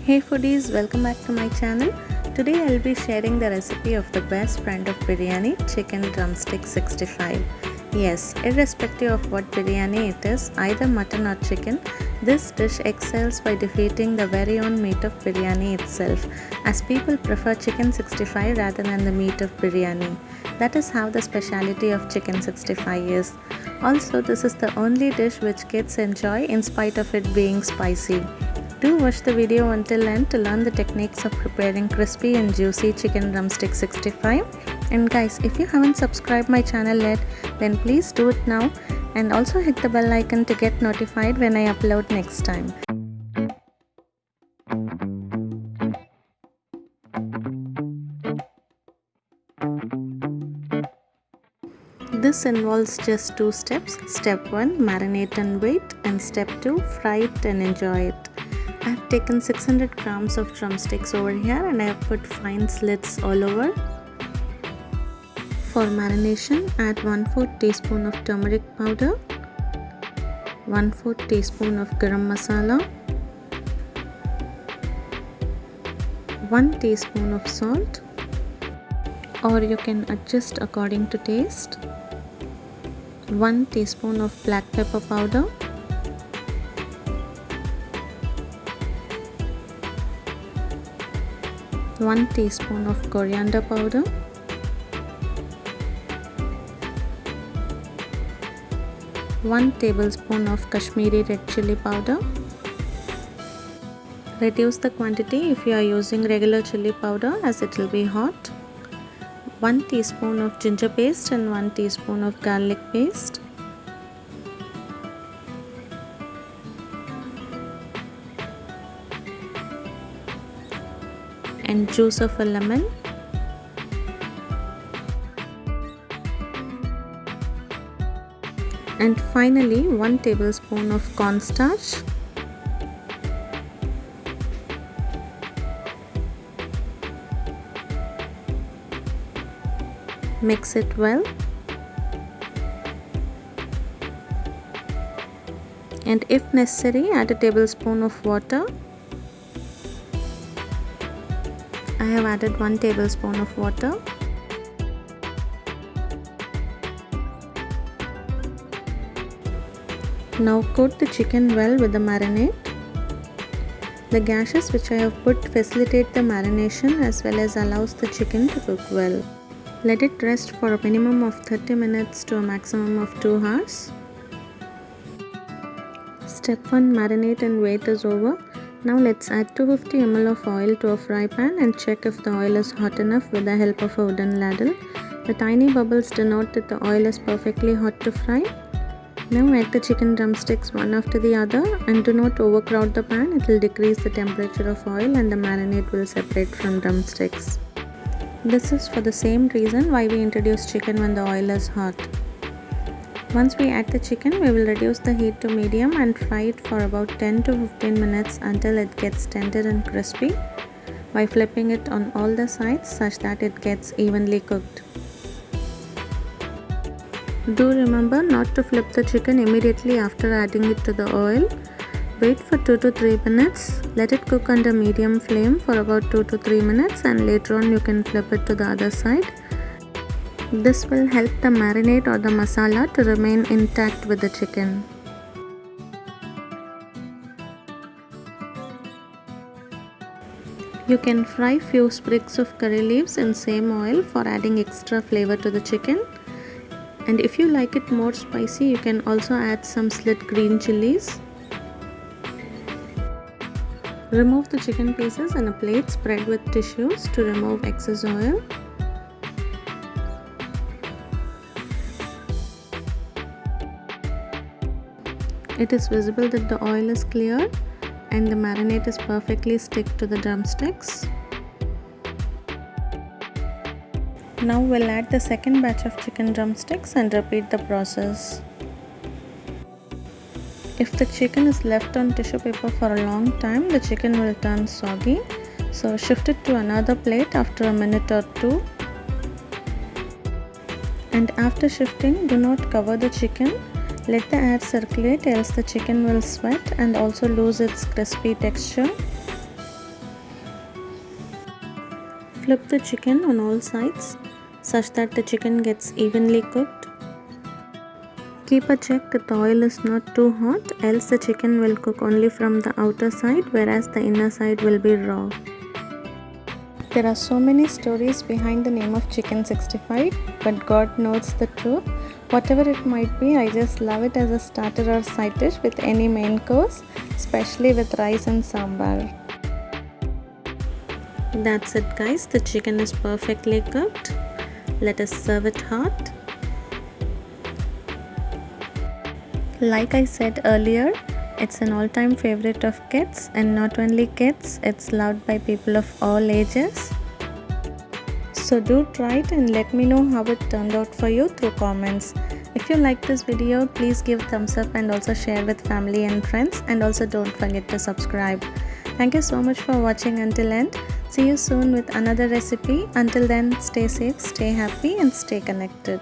Hey foodies, welcome back to my channel. Today I'll be sharing the recipe of the best friend of biryani, chicken drumstick 65. Yes, irrespective of what biryani it is, either mutton or chicken, this dish excels by defeating the very own meat of biryani itself, as people prefer chicken 65 rather than the meat of biryani. That is how the speciality of chicken 65 is. Also, this is the only dish which kids enjoy in spite of it being spicy. Do watch the video until end to learn the techniques of preparing crispy and juicy chicken drumstick 65. And guys, if you haven't subscribed my channel yet, then please do it now and also hit the bell icon to get notified when I upload next time. This involves just two steps. Step 1, marinate and wait, and step 2, fry it and enjoy it. I have taken 600 grams of drumsticks over here and I have put fine slits all over. For marination, add 1/4 teaspoon of turmeric powder, 1/4 teaspoon of garam masala, 1 teaspoon of salt, or you can adjust according to taste, 1 teaspoon of black pepper powder, 1 teaspoon of coriander powder, 1 tablespoon of Kashmiri red chili powder. Reduce the quantity if you are using regular chili powder as it will be hot. 1 teaspoon of ginger paste and 1 teaspoon of garlic paste. And juice of a lemon. And finally 1 tablespoon of cornstarch. Mix it well. And if necessary, add a tablespoon of water. I have added 1 tablespoon of water. Now coat the chicken well with the marinade. The gashes which I have put facilitate the marination as well as allows the chicken to cook well. Let it rest for a minimum of 30 minutes to a maximum of 2 hours. Step 1, marinate and wait is over. Now let's add 250 ml of oil to a fry pan and check if the oil is hot enough with the help of a wooden ladle. The tiny bubbles denote that the oil is perfectly hot to fry. Now add the chicken drumsticks one after the other and do not overcrowd the pan. It will decrease the temperature of oil and the marinade will separate from drumsticks. This is for the same reason why we introduce chicken when the oil is hot. Once we add the chicken, we will reduce the heat to medium and fry it for about 10 to 15 minutes until it gets tender and crispy by flipping it on all the sides such that it gets evenly cooked. Do remember not to flip the chicken immediately after adding it to the oil. Wait for 2 to 3 minutes. Let it cook under medium flame for about 2 to 3 minutes and later on you can flip it to the other side. This will help the marinade or the masala to remain intact with the chicken. You can fry few sprigs of curry leaves in same oil for adding extra flavor to the chicken. And if you like it more spicy, you can also add some slit green chilies. Remove the chicken pieces in a plate, spread with tissues to remove excess oil. It is visible that the oil is clear and the marinade is perfectly stick to the drumsticks. Now we'll add the second batch of chicken drumsticks and repeat the process. If the chicken is left on tissue paper for a long time, the chicken will turn soggy. So shift it to another plate after a minute or 2. And after shifting, do not cover the chicken. Let the air circulate, else the chicken will sweat and also lose its crispy texture. Flip the chicken on all sides such that the chicken gets evenly cooked. Keep a check that the oil is not too hot, else the chicken will cook only from the outer side whereas the inner side will be raw. There are so many stories behind the name of Chicken 65, but God knows the truth. Whatever it might be, I just love it as a starter or side dish with any main course, especially with rice and sambar. That's it guys, the chicken is perfectly cooked. Let us serve it hot. Like I said earlier, it's an all-time favorite of kids, and not only kids, it's loved by people of all ages. So do try it and let me know how it turned out for you through comments. If you like this video, please give thumbs up and also share with family and friends, and also don't forget to subscribe. Thank you so much for watching until end. See you soon with another recipe. Until then, stay safe, stay happy and stay connected.